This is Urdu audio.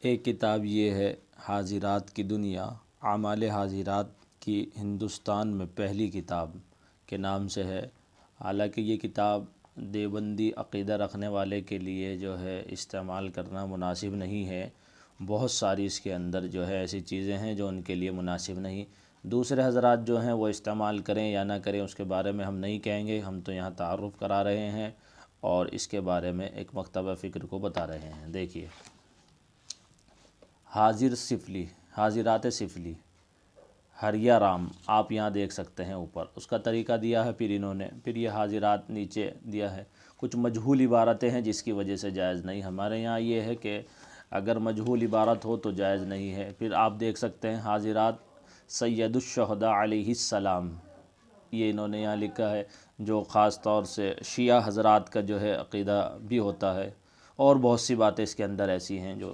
ایک کتاب یہ ہے حاضرات کی دنیا، اعمال حاضرات کی ہندوستان میں پہلی کتاب کے نام سے ہے۔ حالانکہ یہ کتاب دیوبندی عقیدہ رکھنے والے کے لیے جو ہے استعمال کرنا مناسب نہیں ہے۔ بہت ساری اس کے اندر جو ہے ایسی چیزیں ہیں جو ان کے لیے مناسب نہیں۔ دوسرے حضرات جو ہیں وہ استعمال کریں یا نہ کریں اس کے بارے میں ہم نہیں کہیں گے، ہم تو یہاں تعارف کرا رہے ہیں اور اس کے بارے میں ایک مکتبہ فکر کو بتا رہے ہیں۔ دیکھیے، حاضر سفلی، حاضرات سفلی، ہریہ رام، آپ یہاں دیکھ سکتے ہیں اوپر اس کا طریقہ دیا ہے، پھر انہوں نے یہ حاضرات نیچے دیا ہے۔ کچھ مجہول عبارتیں ہیں جس کی وجہ سے جائز نہیں۔ ہمارے یہاں یہ ہے کہ اگر مجہول عبارت ہو تو جائز نہیں ہے۔ پھر آپ دیکھ سکتے ہیں حاضرات سید الشہداء علیہ السلام، یہ انہوں نے یہاں لکھا ہے، جو خاص طور سے شیعہ حضرات کا جو ہے عقیدہ بھی ہوتا ہے، اور بہت سی باتیں اس کے اندر ایسی ہیں جو